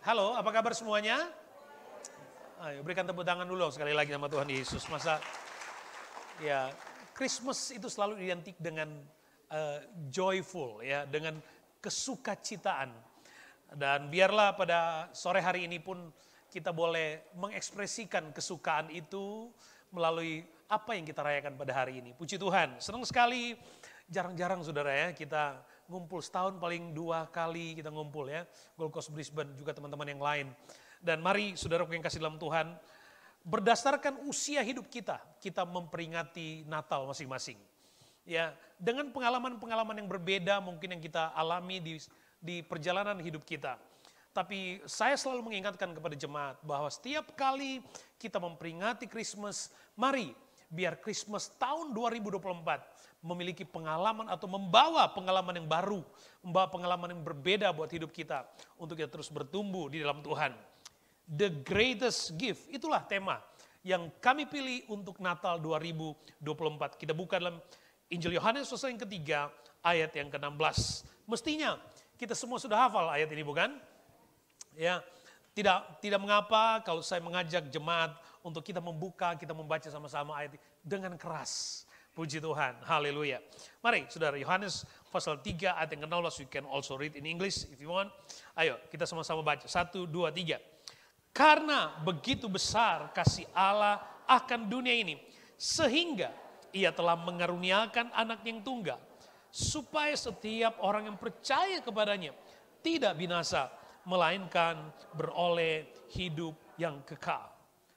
Halo, apa kabar semuanya? Ayo berikan tepuk tangan dulu sekali lagi sama Tuhan Yesus. Masa ya, Christmas itu selalu identik dengan joyful ya, dengan kesukacitaan. Dan biarlah pada sore hari ini pun kita boleh mengekspresikan kesukaan itu melalui apa yang kita rayakan pada hari ini. Puji Tuhan, senang sekali. Jarang-jarang saudara ya, kita ngumpul setahun paling 2 kali kita ngumpul ya. Gold Coast Brisbane juga teman-teman yang lain. Dan mari saudaraku yang kasih dalam Tuhan, berdasarkan usia hidup kita, kita memperingati Natal masing-masing. Ya, dengan pengalaman-pengalaman yang berbeda mungkin yang kita alami di perjalanan hidup kita. Tapi saya selalu mengingatkan kepada jemaat bahwa setiap kali kita memperingati Christmas, mari biar Christmas tahun 2024 memiliki pengalaman atau membawa pengalaman yang baru, membawa pengalaman yang berbeda buat hidup kita untuk kita terus bertumbuh di dalam Tuhan. The greatest gift, itulah tema yang kami pilih untuk Natal 2024. Kita buka dalam Injil Yohanes pasal yang ketiga ayat yang ke-16. Mestinya kita semua sudah hafal ayat ini, bukan? Ya, tidak mengapa kalau saya mengajak jemaat untuk kita membuka, kita membaca sama-sama ayat ini dengan keras. Puji Tuhan, haleluya. Mari saudara, Yohanes pasal 3 ayat yang ke-16, you can also read in English if you want. Ayo kita sama-sama baca, 1, 2, 3. Karena begitu besar kasih Allah akan dunia ini, sehingga ia telah mengaruniakan anak yang tunggal, supaya setiap orang yang percaya kepadanya tidak binasa, melainkan beroleh hidup yang kekal.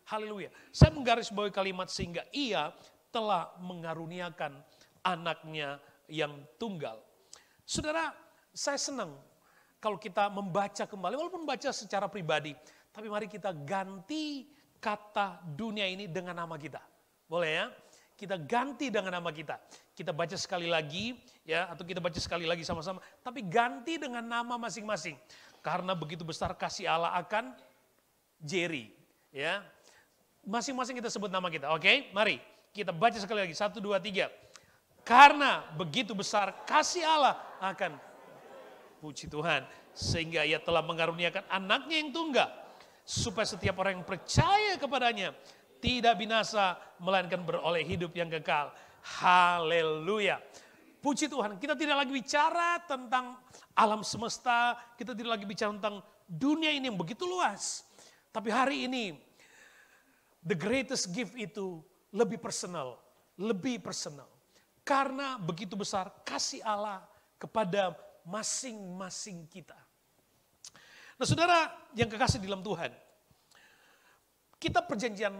Haleluya. Saya menggarisbawahi kalimat sehingga ia telah mengaruniakan anaknya yang tunggal. Saudara, saya senang kalau kita membaca kembali, walaupun baca secara pribadi, tapi mari kita ganti kata dunia ini dengan nama kita. Boleh ya? Kita ganti dengan nama kita. Kita baca sekali lagi ya, atau kita baca sekali lagi sama-sama, tapi ganti dengan nama masing-masing. Karena begitu besar kasih Allah akan Jerry, ya. Masing-masing kita sebut nama kita, oke? Mari kita baca sekali lagi, 1, 2, 3. Karena begitu besar kasih Allah akan, puji Tuhan, sehingga ia telah mengaruniakan anaknya yang tunggal, supaya setiap orang yang percaya kepadanya tidak binasa, melainkan beroleh hidup yang kekal. Haleluya. Puji Tuhan, kita tidak lagi bicara tentang alam semesta, kita tidak lagi bicara tentang dunia ini yang begitu luas. Tapi hari ini, the greatest gift itu lebih personal, lebih personal. Karena begitu besar kasih Allah kepada masing-masing kita. Nah saudara yang kekasih di dalam Tuhan, kita perjanjian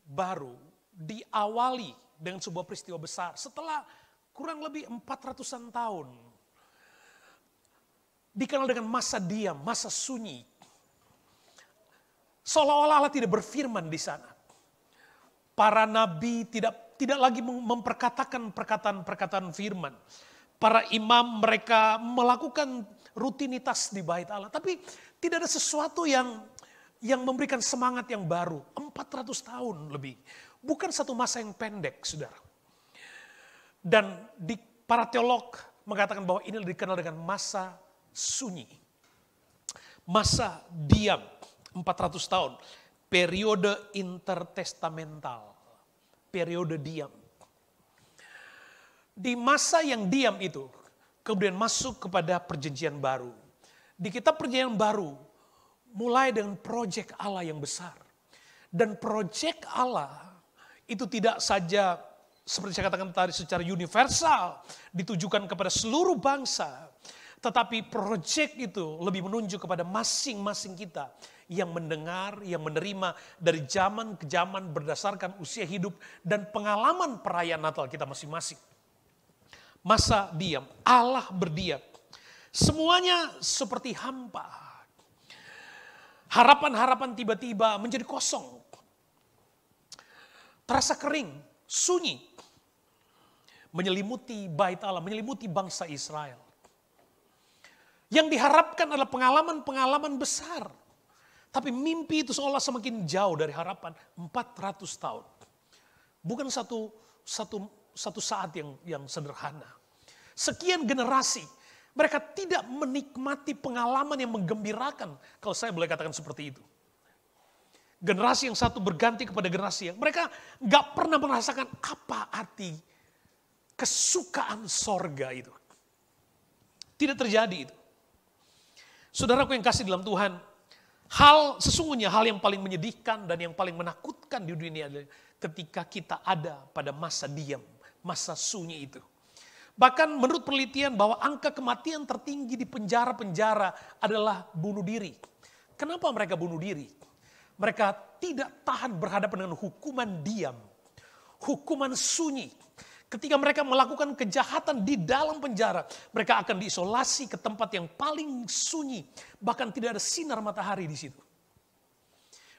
baru diawali dengan sebuah peristiwa besar. Setelah kurang lebih 400-an tahun, dikenal dengan masa diam, masa sunyi. Seolah-olah Allah tidak berfirman di sana. Para nabi tidak lagi memperkatakan perkataan-perkataan firman. Para imam mereka melakukan rutinitas di bait Allah. Tapi tidak ada sesuatu yang memberikan semangat yang baru. 400 tahun lebih. Bukan satu masa yang pendek, saudara. Dan para teolog mengatakan bahwa ini dikenal dengan masa sunyi. Masa diam 400 tahun. Periode intertestamental. Periode diam. Di masa yang diam itu, kemudian masuk kepada perjanjian baru. Di kitab perjanjian baru, mulai dengan proyek Allah yang besar. Dan proyek Allah itu tidak saja seperti saya katakan tadi secara universal ditujukan kepada seluruh bangsa. Tetapi proyek itu lebih menunjuk kepada masing-masing kita yang mendengar, yang menerima dari zaman ke zaman berdasarkan usia hidup dan pengalaman perayaan Natal kita masing-masing. Masa diam, Allah berdiam. Semuanya seperti hampa. Harapan-harapan tiba-tiba menjadi kosong. Terasa kering, sunyi. Menyelimuti bait Allah, menyelimuti bangsa Israel. Yang diharapkan adalah pengalaman-pengalaman besar. Tapi mimpi itu seolah semakin jauh dari harapan 400 tahun. Bukan satu saat yang sederhana. Sekian generasi Mereka tidak menikmati pengalaman yang menggembirakan, kalau saya boleh katakan seperti itu. Generasi yang satu berganti kepada generasi yang mereka gak pernah merasakan apa arti kesukaan sorga itu. Tidak terjadi itu. Saudaraku yang kasih dalam Tuhan, sesungguhnya hal yang paling menyedihkan dan yang paling menakutkan di dunia adalah ketika kita ada pada masa diam, masa sunyi itu. Bahkan menurut penelitian bahwa angka kematian tertinggi di penjara-penjara adalah bunuh diri. Kenapa mereka bunuh diri? Mereka tidak tahan berhadapan dengan hukuman diam, hukuman sunyi. Ketika mereka melakukan kejahatan di dalam penjara, mereka akan diisolasi ke tempat yang paling sunyi. Bahkan tidak ada sinar matahari di situ.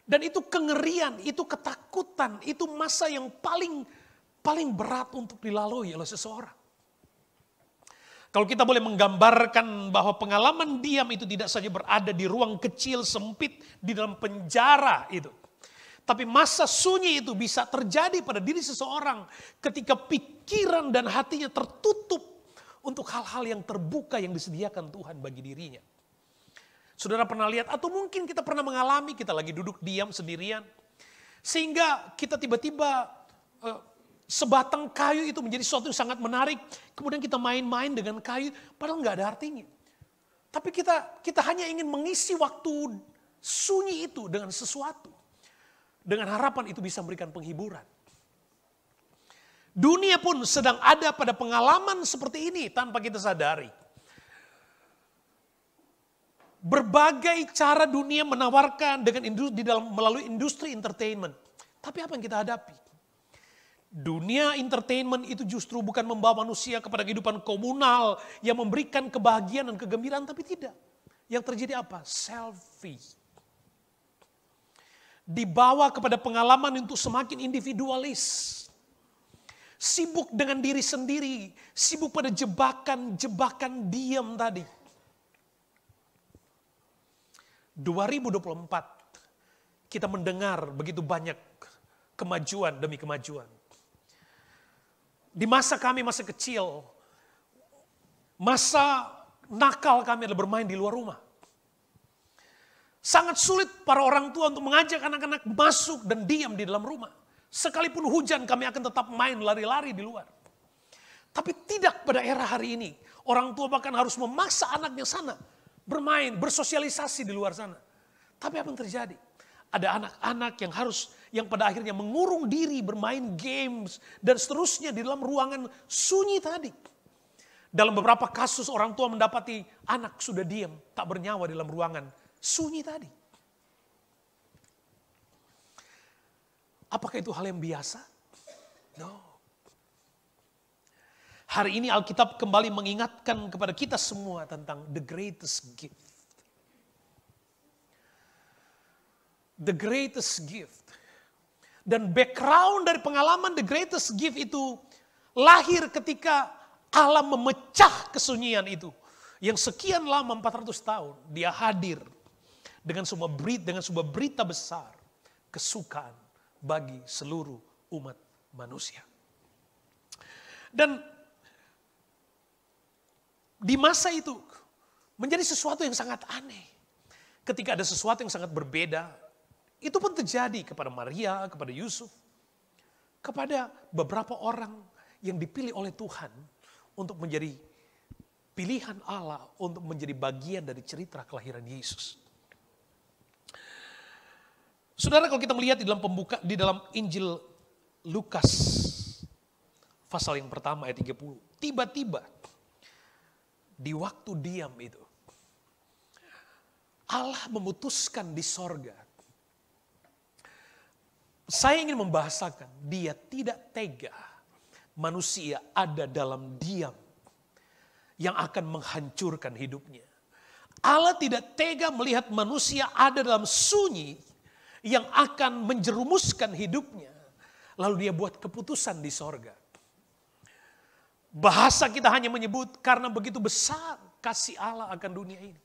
Dan itu kengerian, itu ketakutan, itu masa yang paling berat untuk dilalui oleh seseorang. Kalau kita boleh menggambarkan bahwa pengalaman diam itu tidak saja berada di ruang kecil sempit di dalam penjara itu. Tapi masa sunyi itu bisa terjadi pada diri seseorang ketika pikiran dan hatinya tertutup untuk hal-hal yang terbuka yang disediakan Tuhan bagi dirinya. Saudara pernah lihat atau mungkin kita pernah mengalami, kita lagi duduk diam sendirian. Sehingga kita tiba-tiba sebatang kayu itu menjadi sesuatu yang sangat menarik. Kemudian kita main-main dengan kayu, padahal nggak ada artinya. Tapi kita hanya ingin mengisi waktu sunyi itu dengan sesuatu. Dengan harapan itu bisa memberikan penghiburan. Dunia pun sedang ada pada pengalaman seperti ini tanpa kita sadari. Berbagai cara dunia menawarkan melalui industri entertainment. Tapi apa yang kita hadapi? Dunia entertainment itu justru bukan membawa manusia kepada kehidupan komunal yang memberikan kebahagiaan dan kegembiraan, tapi tidak. Yang terjadi apa? Selfie. Dibawa kepada pengalaman untuk semakin individualis. Sibuk dengan diri sendiri, sibuk pada jebakan diam tadi. 2024 kita mendengar begitu banyak kemajuan demi kemajuan. Di masa kami masa kecil, masa nakal kami adalah bermain di luar rumah. Sangat sulit para orang tua untuk mengajak anak-anak masuk dan diam di dalam rumah. Sekalipun hujan kami akan tetap main lari-lari di luar. Tapi tidak pada era hari ini. Orang tua bahkan harus memaksa anaknya sana. Bermain, bersosialisasi di luar sana. Tapi apa yang terjadi? Ada anak-anak yang pada akhirnya mengurung diri, bermain games, dan seterusnya di dalam ruangan sunyi tadi. Dalam beberapa kasus orang tua mendapati anak sudah diam, tak bernyawa dalam ruangan sunyi tadi. Apakah itu hal yang biasa? No. Hari ini Alkitab kembali mengingatkan kepada kita semua tentang the greatest gift. The greatest gift. Dan background dari pengalaman the greatest gift itu lahir ketika Allah memecah kesunyian itu. Yang sekian lama 400 tahun dia hadir dengan sebuah berita besar. Kesukaan bagi seluruh umat manusia. Dan di masa itu menjadi sesuatu yang sangat aneh. Ketika ada sesuatu yang sangat berbeda, itu pun terjadi kepada Maria, kepada Yusuf, kepada beberapa orang yang dipilih oleh Tuhan untuk menjadi pilihan Allah, untuk menjadi bagian dari cerita kelahiran Yesus. Saudara, kalau kita melihat di dalam Injil Lukas pasal yang pertama ayat 30, tiba-tiba di waktu diam itu Allah memutuskan di sorga. Saya ingin membahasakan, dia tidak tega manusia ada dalam diam yang akan menghancurkan hidupnya. Allah tidak tega melihat manusia ada dalam sunyi yang akan menjerumuskan hidupnya. Lalu dia buat keputusan di sorga. Bahasa kita hanya menyebut karena begitu besar kasih Allah akan dunia ini.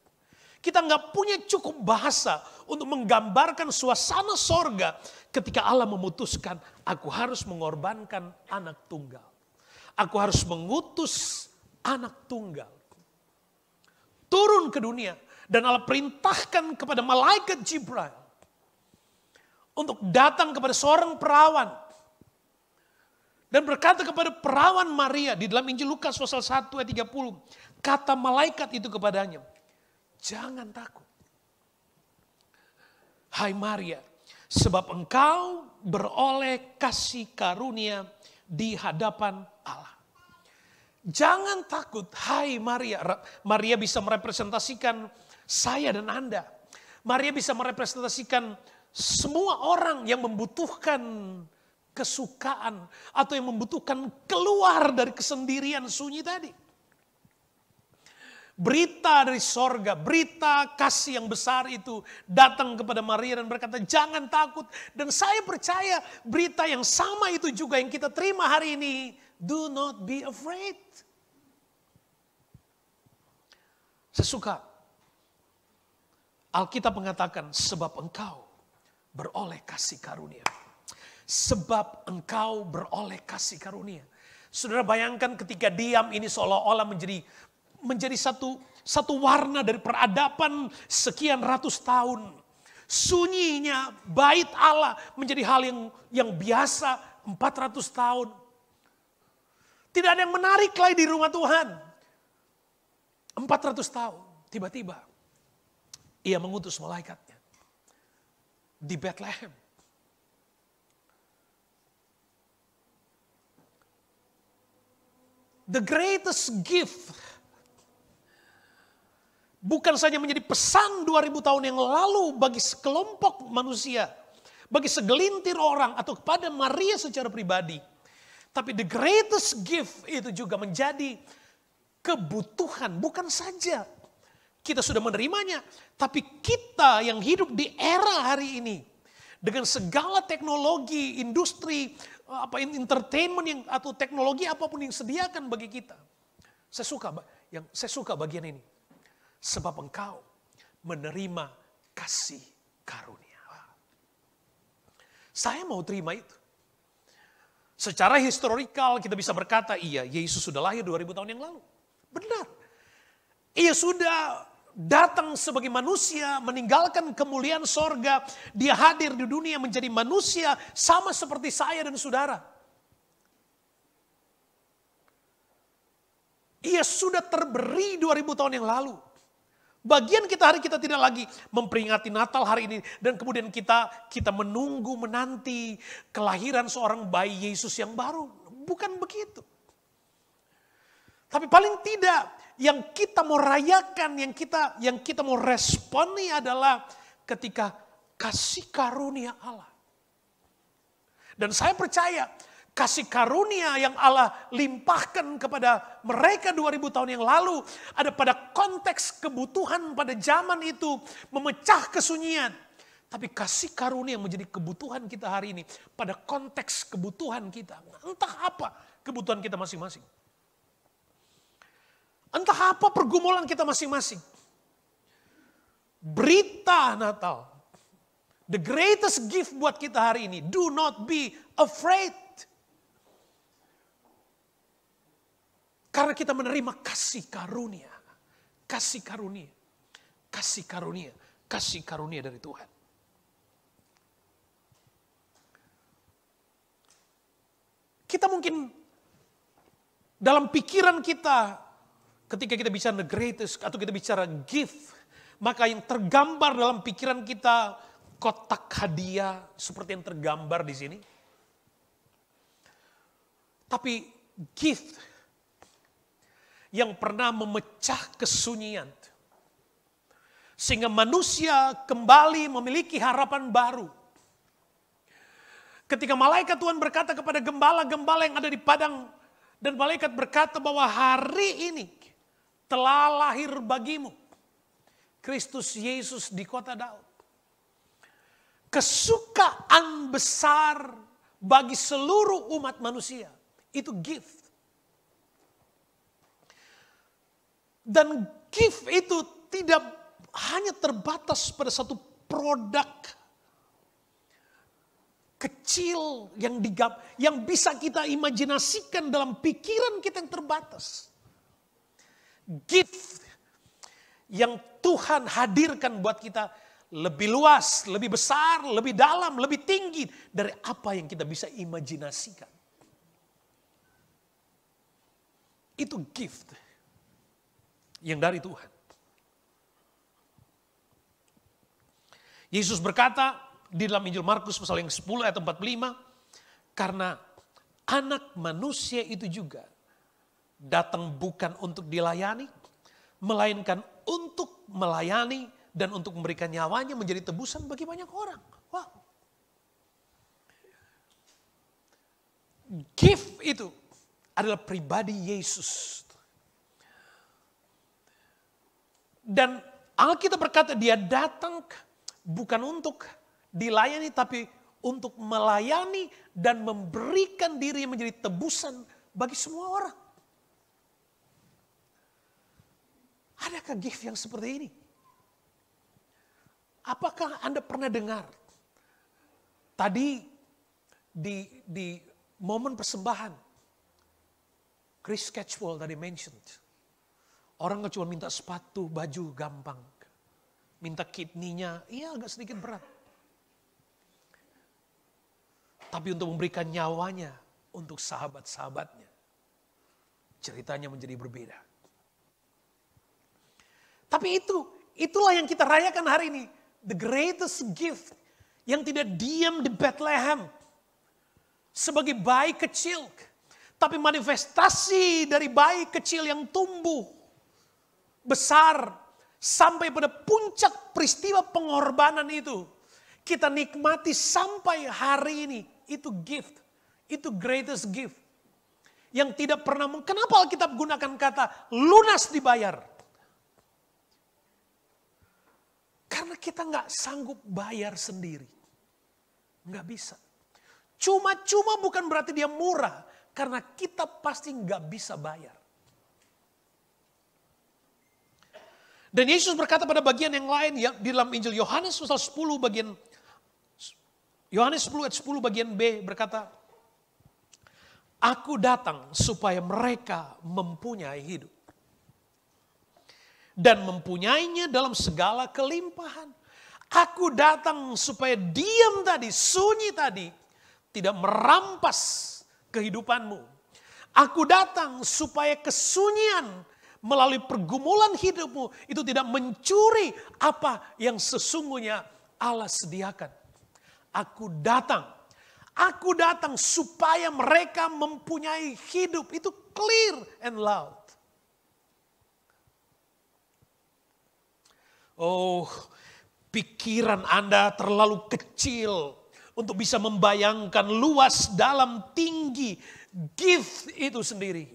Kita nggak punya cukup bahasa untuk menggambarkan suasana sorga ketika Allah memutuskan, aku harus mengorbankan anak tunggal. Aku harus mengutus anak tunggal. turun ke dunia. Dan Allah perintahkan kepada malaikat Jibril untuk datang kepada seorang perawan. Dan berkata kepada perawan Maria di dalam Injil Lukas pasal 1 ayat 30. Kata malaikat itu kepadanya, jangan takut. Hai Maria, sebab engkau beroleh kasih karunia di hadapan Allah. Jangan takut, hai Maria. Maria bisa merepresentasikan saya dan Anda. Maria bisa merepresentasikan semua orang yang membutuhkan kesukaan atau yang membutuhkan keluar dari kesendirian sunyi tadi. Berita dari sorga, berita kasih yang besar itu datang kepada Maria dan berkata jangan takut. Dan saya percaya berita yang sama itu juga yang kita terima hari ini. Do not be afraid. Saya suka Alkitab mengatakan sebab engkau beroleh kasih karunia. Sebab engkau beroleh kasih karunia. Saudara bayangkan ketika diam ini seolah-olah menjadi satu warna dari peradaban sekian ratus tahun. Sunyinya bait Allah menjadi hal yang biasa 400 tahun. Tidak ada yang menarik lagi di rumah Tuhan. 400 tahun. Tiba-tiba ia mengutus malaikatnya di Bethlehem. The greatest gift bukan saja menjadi pesan 2000 tahun yang lalu bagi sekelompok manusia, bagi segelintir orang atau kepada Maria secara pribadi. Tapi the greatest gift itu juga menjadi kebutuhan, bukan saja kita sudah menerimanya, tapi kita yang hidup di era hari ini dengan segala teknologi, industri, entertainment atau teknologi apapun yang disediakan bagi kita. Saya suka bagian ini. Sebab engkau menerima kasih karunia. Saya mau terima itu. Secara historikal kita bisa berkata, iya Yesus sudah lahir 2000 tahun yang lalu. Benar. Ia sudah datang sebagai manusia, meninggalkan kemuliaan sorga. Dia hadir di dunia menjadi manusia sama seperti saya dan saudara. Ia sudah terberi 2000 tahun yang lalu. Bagian hari kita tidak lagi memperingati Natal hari ini. Dan kemudian kita menunggu, menanti kelahiran seorang bayi Yesus yang baru. Bukan begitu. Tapi paling tidak yang kita mau rayakan, yang kita mau responi adalah ketika kasih karunia Allah. Dan saya percaya kasih karunia yang Allah limpahkan kepada mereka 2000 tahun yang lalu ada pada konteks kebutuhan pada zaman itu memecah kesunyian. Tapi kasih karunia yang menjadi kebutuhan kita hari ini pada konteks kebutuhan kita. Entah apa kebutuhan kita masing-masing. Entah apa pergumulan kita masing-masing. Berita Natal. The greatest gift buat kita hari ini. Do not be afraid. Karena kita menerima kasih karunia. Kasih karunia. Kasih karunia. Kasih karunia dari Tuhan. Kita mungkin dalam pikiran kita ketika kita bicara the greatest atau kita bicara gift, maka yang tergambar dalam pikiran kita kotak hadiah seperti yang tergambar di sini. Tapi gift yang pernah memecah kesunyian sehingga manusia kembali memiliki harapan baru. Ketika malaikat Tuhan berkata kepada gembala-gembala yang ada di padang, dan malaikat berkata bahwa hari ini telah lahir bagimu Kristus Yesus di kota Daud. Kesukaan besar bagi seluruh umat manusia. Itu gift. Dan gift itu tidak hanya terbatas pada satu produk kecil yang bisa kita imajinasikan dalam pikiran kita yang terbatas. Gift yang Tuhan hadirkan buat kita lebih luas, lebih besar, lebih dalam, lebih tinggi dari apa yang kita bisa imajinasikan. Itu gift yang dari Tuhan. Yesus berkata di dalam Injil Markus pasal yang 10 ayat 45, karena anak manusia itu juga datang bukan untuk dilayani, melainkan untuk melayani dan untuk memberikan nyawanya menjadi tebusan bagi banyak orang. Wow. Gift itu adalah pribadi Yesus. Dan Alkitab berkata dia datang bukan untuk dilayani tapi untuk melayani dan memberikan diri menjadi tebusan bagi semua orang. Adakah gift yang seperti ini? Apakah Anda pernah dengar? Tadi di momen persembahan, Chris Catchwell tadi mentioned, orang gak cuma minta sepatu, baju gampang. Minta kidney-nya, iya agak sedikit berat. Tapi untuk memberikan nyawanya untuk sahabat-sahabatnya, ceritanya menjadi berbeda. Tapi itulah yang kita rayakan hari ini. The greatest gift yang tidak diam di Bethlehem. Sebagai bayi kecil. Tapi manifestasi dari bayi kecil yang tumbuh besar. Sampai pada puncak peristiwa pengorbanan itu. Kita nikmati sampai hari ini. Itu gift. Itu greatest gift. Yang tidak pernah, kenapa Alkitab gunakan kata lunas dibayar? Karena kita nggak sanggup bayar sendiri. Nggak bisa. Cuma-cuma bukan berarti dia murah. Karena kita pasti nggak bisa bayar. Dan Yesus berkata pada bagian yang lain ya, di dalam Injil Yohanes pasal 10 bagian Yohanes 10 ayat 10 bagian B berkata, aku datang supaya mereka mempunyai hidup. Dan mempunyainya dalam segala kelimpahan. Aku datang supaya diam tadi, sunyi tadi, tidak merampas kehidupanmu. Aku datang supaya kesunyian melalui pergumulan hidupmu itu tidak mencuri apa yang sesungguhnya Allah sediakan. Aku datang supaya mereka mempunyai hidup. Itu clear and loud. Oh, pikiran Anda terlalu kecil untuk bisa membayangkan luas dalam tinggi gift itu sendiri.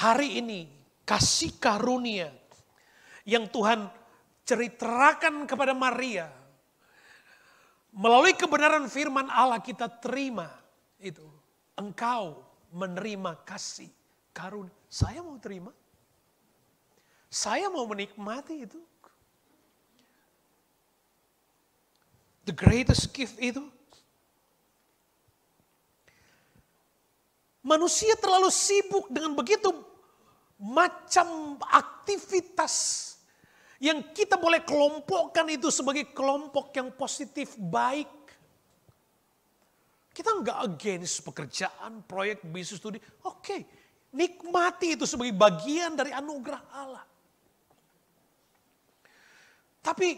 Hari ini kasih karunia yang Tuhan ceritakan kepada Maria melalui kebenaran firman Allah kita terima itu. Engkau menerima kasih karunia. Saya mau terima. Saya mau menikmati itu. The greatest gift itu. Manusia terlalu sibuk dengan begitu macam aktivitas yang kita boleh kelompokkan itu sebagai kelompok yang positif, baik. Kita enggak against pekerjaan, proyek, bisnis, studi. Oke, nikmati itu sebagai bagian dari anugerah Allah. Tapi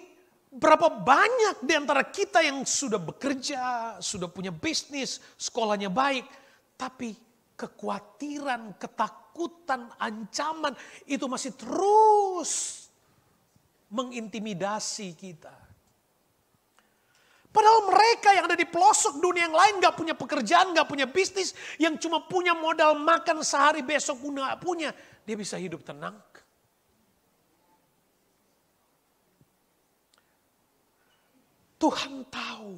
berapa banyak di antara kita yang sudah bekerja, sudah punya bisnis, sekolahnya baik, tapi kekhawatiran, ketakutan, ancaman itu masih terus mengintimidasi kita. Padahal mereka yang ada di pelosok dunia yang lain gak punya pekerjaan, gak punya bisnis, yang cuma punya modal makan sehari besok pun gak punya, dia bisa hidup tenang. Tuhan tahu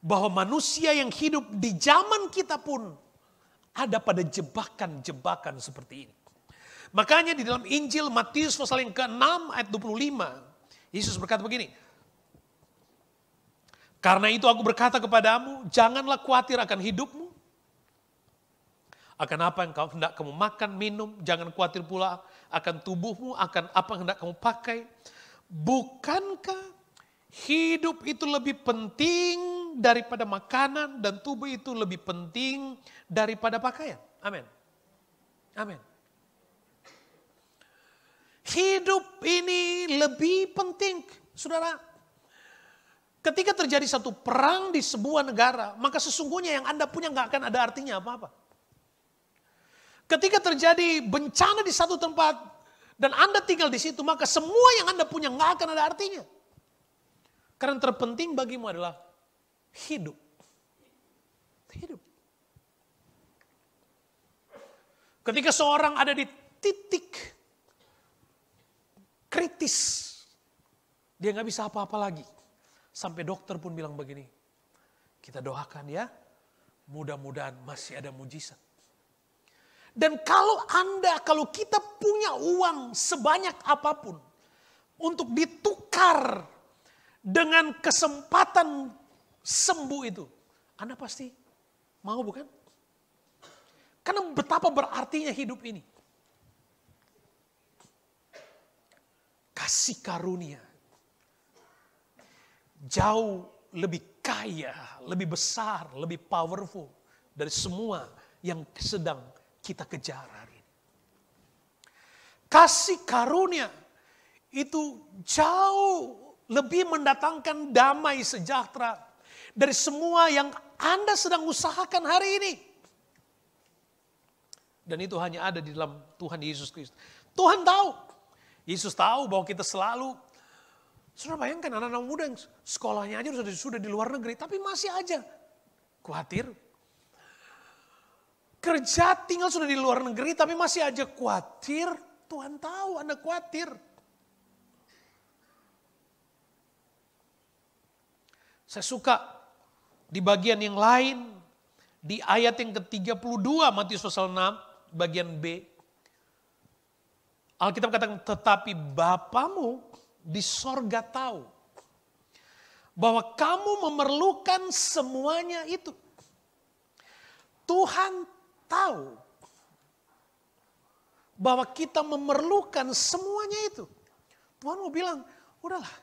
bahwa manusia yang hidup di zaman kita pun ada pada jebakan-jebakan seperti ini. Makanya di dalam Injil Matius pasal yang ke-6 ayat 25, Yesus berkata begini, karena itu aku berkata kepadamu, janganlah khawatir akan hidupmu, Akan apa yang kau hendak kamu makan, minum, jangan khawatir pula akan tubuhmu, akan apa yang hendak kamu pakai. Bukankah hidup itu lebih penting daripada makanan dan tubuh itu lebih penting daripada pakaian? Amin. Amin. Hidup ini lebih penting, saudara. Ketika terjadi satu perang di sebuah negara, maka sesungguhnya yang Anda punya nggak akan ada artinya apa-apa. Ketika terjadi bencana di satu tempat dan Anda tinggal di situ, maka semua yang Anda punya nggak akan ada artinya. Karena yang terpenting bagimu adalah hidup. Hidup. Ketika seorang ada di titik kritis, dia nggak bisa apa-apa lagi. Sampai dokter pun bilang begini, kita doakan ya, mudah-mudahan masih ada mujizat. Dan kalau kita punya uang sebanyak apapun untuk ditukar dengan kesempatan sembuh itu, Anda pasti mau, bukan? Karena betapa berartinya hidup ini. Kasih karunia jauh lebih kaya, lebih besar, lebih powerful dari semua yang sedang kita kejar hari ini. Kasih karunia itu jauh lebih mendatangkan damai sejahtera dari semua yang Anda sedang usahakan hari ini. Dan itu hanya ada di dalam Tuhan Yesus Kristus. Tuhan tahu. Yesus tahu bahwa kita selalu, saudara bayangkan anak-anak muda yang sekolahnya aja sudah di luar negeri, tapi masih aja khawatir. Kerja tinggal sudah di luar negeri, tapi masih aja khawatir. Tuhan tahu Anda khawatir. Saya suka di bagian yang lain, di ayat yang ke-32 Matius pasal 6, bagian B. Alkitab katakan, tetapi Bapamu di sorga tahu bahwa kamu memerlukan semuanya itu. Tuhan tahu bahwa kita memerlukan semuanya itu. Tuhan mau bilang, udahlah,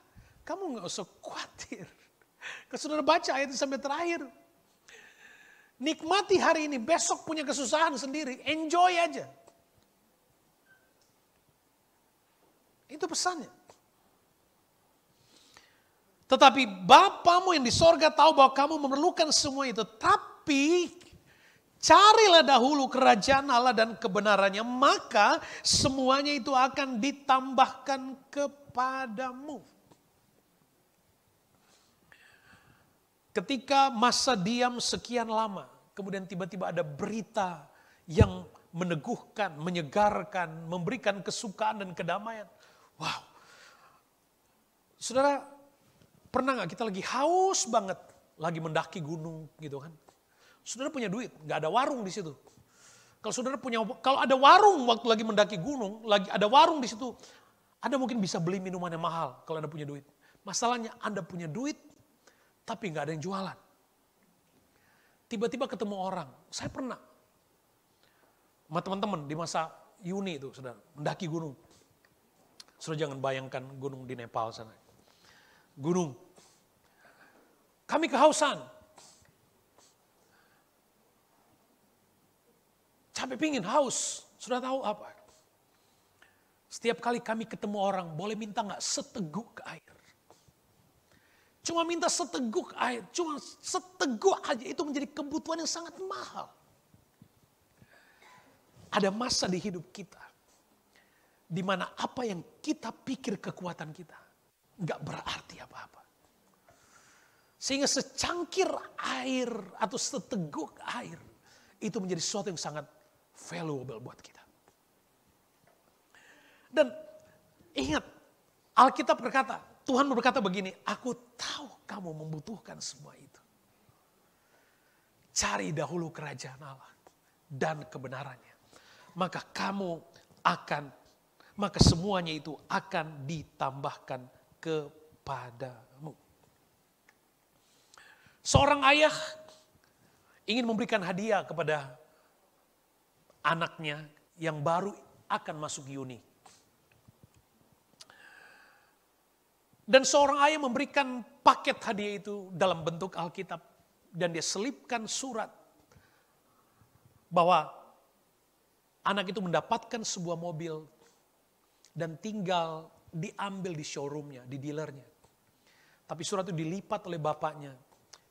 kamu gak usah khawatir. Kalau saudara baca ayat itu sampai terakhir. Nikmati hari ini, besok punya kesusahan sendiri, enjoy aja. Itu pesannya. Tetapi Bapamu yang di sorga tahu bahwa kamu memerlukan semua itu. Tapi carilah dahulu kerajaan Allah dan kebenarannya, maka semuanya itu akan ditambahkan kepadamu. Ketika masa diam sekian lama, kemudian tiba-tiba ada berita yang meneguhkan, menyegarkan, memberikan kesukaan dan kedamaian. Wow. Saudara, pernah gak kita lagi haus banget, lagi mendaki gunung gitu kan. Saudara punya duit, gak ada warung di situ. Kalau ada warung waktu lagi mendaki gunung, lagi ada warung di situ, Anda mungkin bisa beli minuman yang mahal kalau Anda punya duit. Masalahnya Anda punya duit, tapi gak ada yang jualan. Tiba-tiba ketemu orang, saya pernah sama teman-teman di masa Juni itu, saudara, mendaki gunung. Saudara jangan bayangkan gunung di Nepal sana. Gunung. Kami kehausan. Sampai pingin haus. Sudah tahu apa? Setiap kali kami ketemu orang, boleh minta gak seteguk air. Cuma minta seteguk air. Cuma seteguk aja, itu menjadi kebutuhan yang sangat mahal. Ada masa di hidup kita, di mana apa yang kita pikir kekuatan kita, gak berarti apa-apa. Sehingga secangkir air atau seteguk air, itu menjadi sesuatu yang sangat valuable buat kita. Dan ingat, Alkitab berkata, Tuhan berkata begini, aku tahu kamu membutuhkan semua itu. Cari dahulu kerajaan Allah dan kebenarannya. Maka semuanya itu akan ditambahkan kepadamu. Seorang ayah ingin memberikan hadiah kepada anaknya yang baru akan masuk uni. Dan seorang ayah memberikan paket hadiah itu dalam bentuk Alkitab. Dan dia selipkan surat bahwa anak itu mendapatkan sebuah mobil dan tinggal diambil di showroomnya, di dealernya. Tapi surat itu dilipat oleh bapaknya,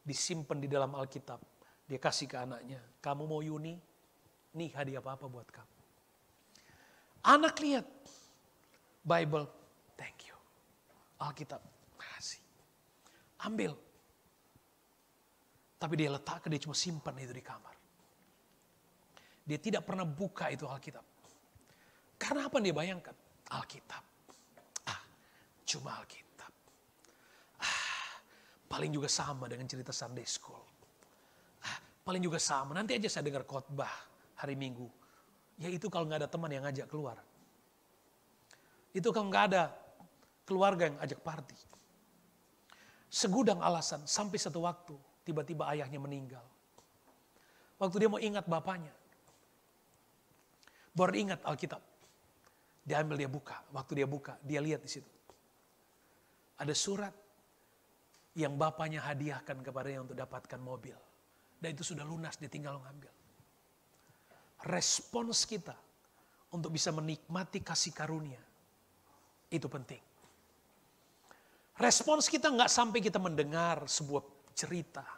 disimpan di dalam Alkitab. Dia kasih ke anaknya, kamu mau uni? Nih hadiah apa buat kamu. Anak lihat, Bible, thank you. Alkitab, kasih. Ambil. Tapi dia letakkan, dia cuma simpan itu di kamar. Dia tidak pernah buka itu Alkitab. Karena apa dia bayangkan? Alkitab. Cuma Alkitab. Paling juga sama dengan cerita Sunday School. Paling juga sama, nanti aja saya dengar khotbah hari Minggu. Ya itu kalau nggak ada teman yang ngajak keluar. Itu kalau nggak ada keluarga yang ajak party. Segudang alasan sampai satu waktu tiba-tiba ayahnya meninggal. Waktu dia mau ingat bapaknya. Baru ingat Alkitab. Dia ambil, dia buka. Waktu dia buka, dia lihat di situ. Ada surat yang bapaknya hadiahkan kepadanya untuk dapatkan mobil. Dan itu sudah lunas, dia tinggal mengambil. Respons kita untuk bisa menikmati kasih karunia. Itu penting. Respons kita nggak sampai kita mendengar sebuah cerita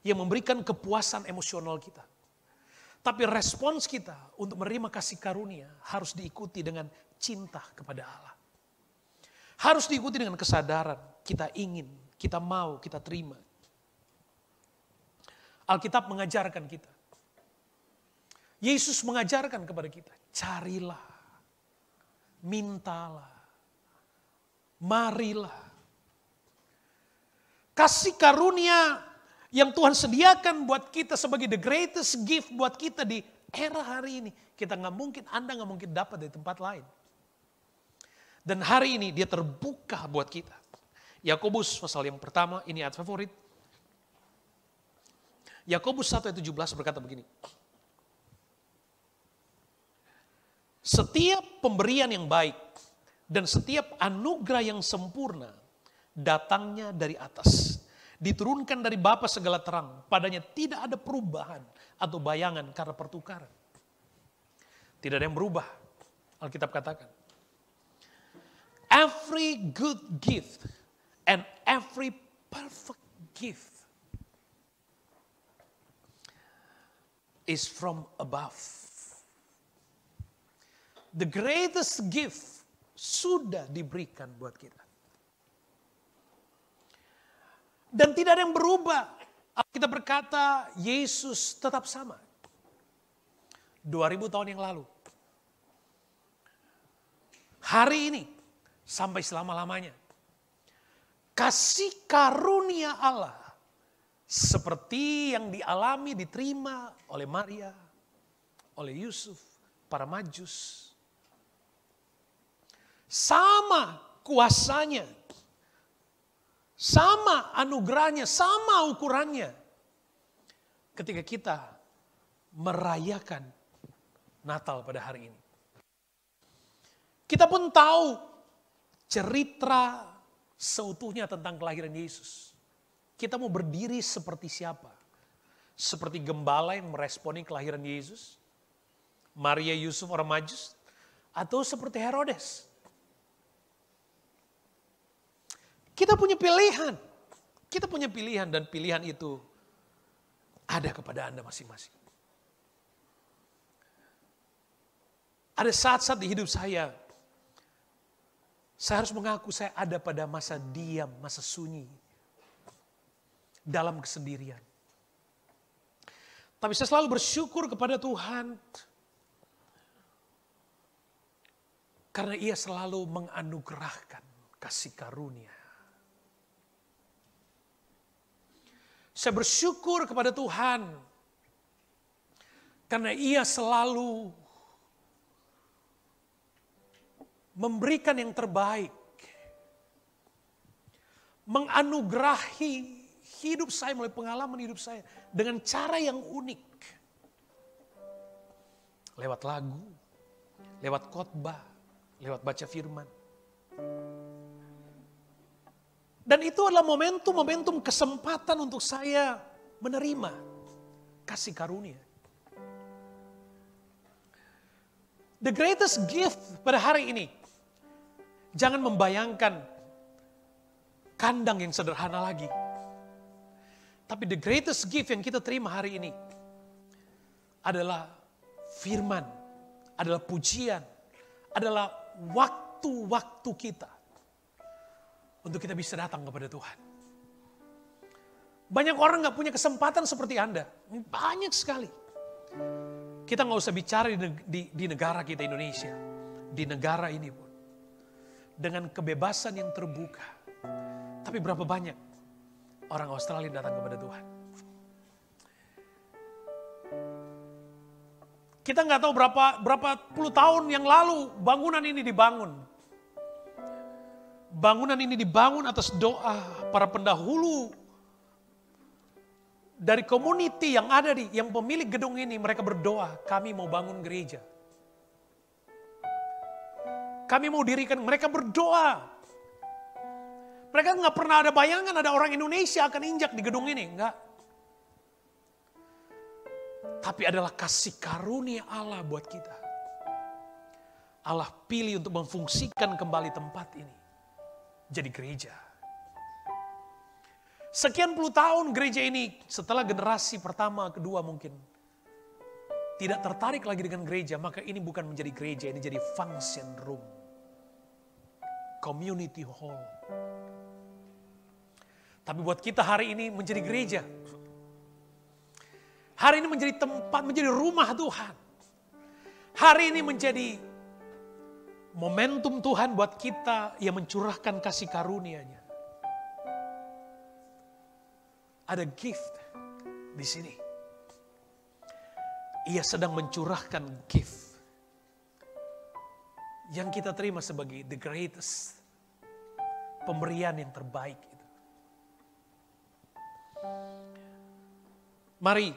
yang memberikan kepuasan emosional kita. Tapi respons kita untuk menerima kasih karunia harus diikuti dengan cinta kepada Allah. Harus diikuti dengan kesadaran kita ingin, kita mau, kita terima. Alkitab mengajarkan kita. Yesus mengajarkan kepada kita, carilah, mintalah, marilah. Kasih karunia yang Tuhan sediakan buat kita sebagai the greatest gift buat kita di era hari ini. Anda nggak mungkin dapat dari tempat lain. Dan hari ini dia terbuka buat kita. Yakobus pasal yang pertama, ini ayat favorit. Yakobus 1 ayat 17 berkata begini. Setiap pemberian yang baik dan setiap anugerah yang sempurna datangnya dari atas. Diturunkan dari Bapa segala terang. Padanya tidak ada perubahan atau bayangan karena pertukaran. Tidak ada yang berubah. Alkitab katakan. Every good gift and every perfect gift is from above. The greatest gift sudah diberikan buat kita. Dan tidak ada yang berubah. Kita berkata Yesus tetap sama. 2000 tahun yang lalu. Hari ini sampai selama-lamanya. Kasih karunia Allah seperti yang dialami, diterima oleh Maria, oleh Yusuf, para Majus. Sama kuasanya. Sama anugerahnya, sama ukurannya. Ketika kita merayakan Natal pada hari ini. Kita pun tahu cerita seutuhnya tentang kelahiran Yesus. Kita mau berdiri seperti siapa? Seperti gembala yang meresponi kelahiran Yesus? Maria, Yusuf, orang Majus? Atau seperti Herodes? Kita punya pilihan. Kita punya pilihan dan pilihan itu ada kepada Anda masing-masing. Ada saat-saat di hidup saya harus mengaku saya ada pada masa diam, masa sunyi. Dalam kesendirian. Tapi saya selalu bersyukur kepada Tuhan. Karena Ia selalu menganugerahkan kasih karunia. Saya bersyukur kepada Tuhan karena Ia selalu memberikan yang terbaik. Menganugerahi hidup saya melalui pengalaman hidup saya dengan cara yang unik. lewat lagu, lewat khotbah, lewat baca firman. Dan itu adalah momentum-momentum kesempatan untuk saya menerima kasih karunia. The greatest gift pada hari ini, jangan membayangkan kandang yang sederhana lagi. Tapi the greatest gift yang kita terima hari ini adalah firman, adalah pujian, adalah waktu-waktu kita untuk kita bisa datang kepada Tuhan. Banyak orang gak punya kesempatan seperti Anda. Banyak sekali. Kita gak usah bicara di negara kita Indonesia. Di negara ini pun. Dengan kebebasan yang terbuka. Tapi berapa banyak orang Australia datang kepada Tuhan. Kita nggak tahu berapa puluh tahun yang lalu bangunan ini dibangun. Bangunan ini dibangun atas doa para pendahulu dari community yang ada yang pemilik gedung ini. Mereka berdoa, kami mau bangun gereja. Kami mau dirikan, mereka berdoa. Mereka nggak pernah ada bayangan ada orang Indonesia akan injak di gedung ini, enggak. Tapi adalah kasih karunia Allah buat kita. Allah pilih untuk memfungsikan kembali tempat ini jadi gereja. Sekian puluh tahun gereja ini setelah generasi pertama, kedua mungkin tidak tertarik lagi dengan gereja, maka ini bukan menjadi gereja, ini jadi function room. Community hall. Tapi buat kita hari ini menjadi gereja. Hari ini menjadi tempat, menjadi rumah Tuhan. Hari ini menjadi momentum Tuhan buat kita yang mencurahkan kasih karunia-Nya. Ada gift di sini. Ia sedang mencurahkan gift yang kita terima sebagai the greatest, pemberian yang terbaik itu. Mari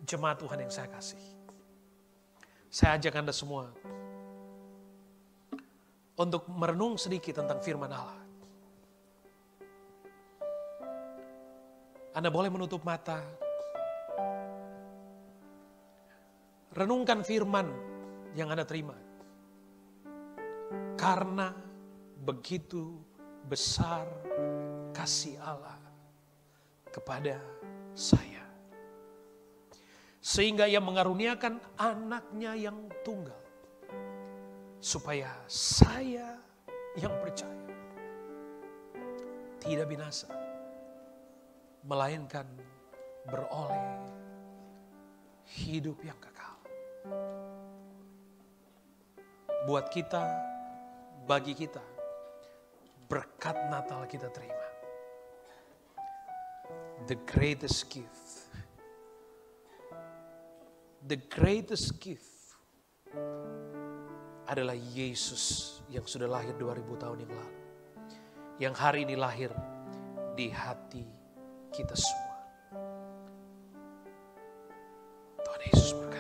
jemaat Tuhan yang saya kasih, saya ajak Anda semua untuk merenung sedikit tentang firman Allah. Anda boleh menutup mata, renungkan firman yang Anda terima. Karena begitu besar kasih Allah kepada saya, sehingga Ia mengaruniakan anaknya yang tunggal, supaya saya yang percaya tidak binasa, melainkan beroleh hidup yang kekal. Buat kita, bagi kita, berkat Natal kita terima. The greatest gift. The greatest gift adalah Yesus yang sudah lahir 2000 tahun yang lalu. Yang hari ini lahir di hati kita semua. Tuhan Yesus berkata.